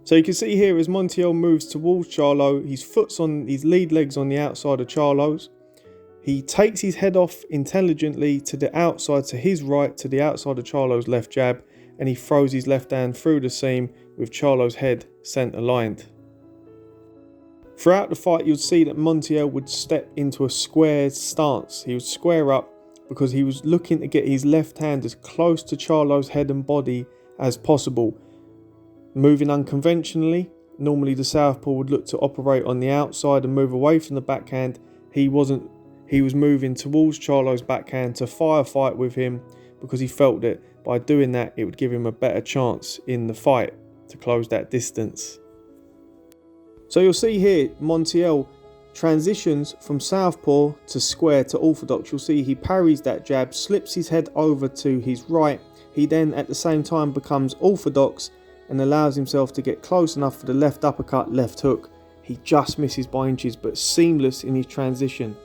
So you can see here as Montiel moves towards Charlo, his lead legs on the outside of Charlo's. He takes his head off intelligently to the outside, to his right, to the outside of Charlo's left jab, and he throws his left hand through the seam with Charlo's head centre aligned. Throughout the fight, you'd see that Montiel would step into a square stance. He would square up because he was looking to get his left hand as close to Charlo's head and body as possible. Moving unconventionally, normally the southpaw would look to operate on the outside and move away from the backhand. He wasn't. He was moving towards Charlo's backhand to firefight with him because he felt that by doing that it would give him a better chance in the fight to close that distance. So you'll see here Montiel transitions from southpaw to square to orthodox. You'll see he parries that jab, slips his head over to his right. He then at the same time becomes orthodox and allows himself to get close enough for the left uppercut, left hook. He just misses by inches, but seamless in his transition.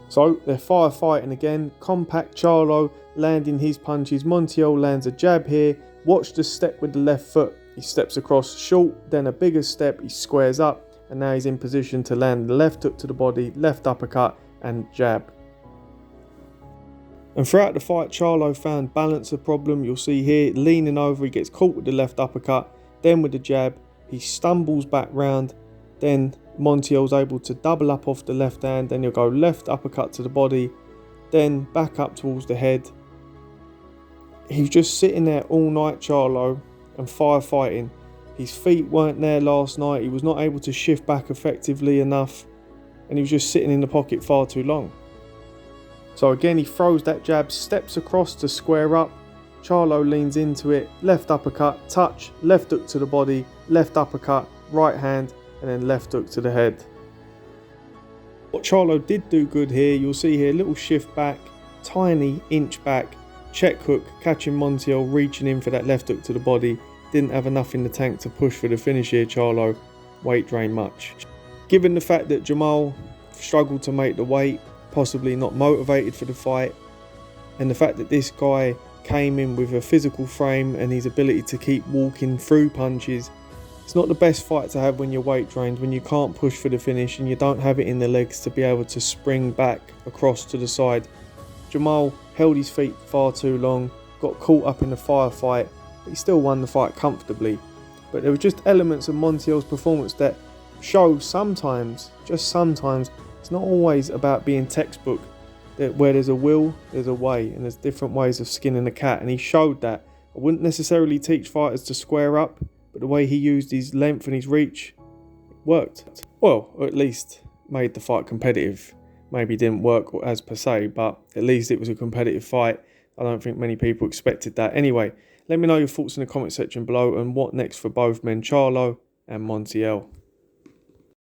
So they're firefighting again. Compact Charlo landing his punches. Montiel lands a jab here. Watch the step with the left foot. He steps across short, then a bigger step. He squares up, and now he's in position to land the left hook to the body, left uppercut, and jab. And throughout the fight, Charlo found balance a problem. You'll see here, leaning over, he gets caught with the left uppercut, then with the jab, he stumbles back round, then Montiel's able to double up off the left hand, then he'll go left uppercut to the body, then back up towards the head. He's just sitting there all night, Charlo, and firefighting. His feet weren't there last night, he was not able to shift back effectively enough, and he was just sitting in the pocket far too long. So again, he throws that jab, steps across to square up. Charlo leans into it, left uppercut, touch, left hook to the body, left uppercut, right hand, and then left hook to the head. What Charlo did do good here, you'll see here, little shift back, tiny inch back, check hook, catching Montiel, reaching in for that left hook to the body. Didn't have enough in the tank to push for the finish here, Charlo. Weight drain much. Given the fact that Jermall struggled to make the weight, possibly not motivated for the fight, and the fact that this guy came in with a physical frame and his ability to keep walking through punches, it's not the best fight to have when you're weight drained, when you can't push for the finish and you don't have it in the legs to be able to spring back across to the side. Jermall held his feet far too long, got caught up in the firefight, but he still won the fight comfortably. But there were just elements of Montiel's performance that show sometimes, just sometimes, it's not always about being textbook. That where there's a will, there's a way, and there's different ways of skinning a cat, and he showed that. I wouldn't necessarily teach fighters to square up, but the way he used his length and his reach worked. Well, or at least made the fight competitive. Maybe didn't work as per se, but at least it was a competitive fight. I don't think many people expected that. Anyway, let me know your thoughts in the comment section below and what next for both men, Charlo and Montiel.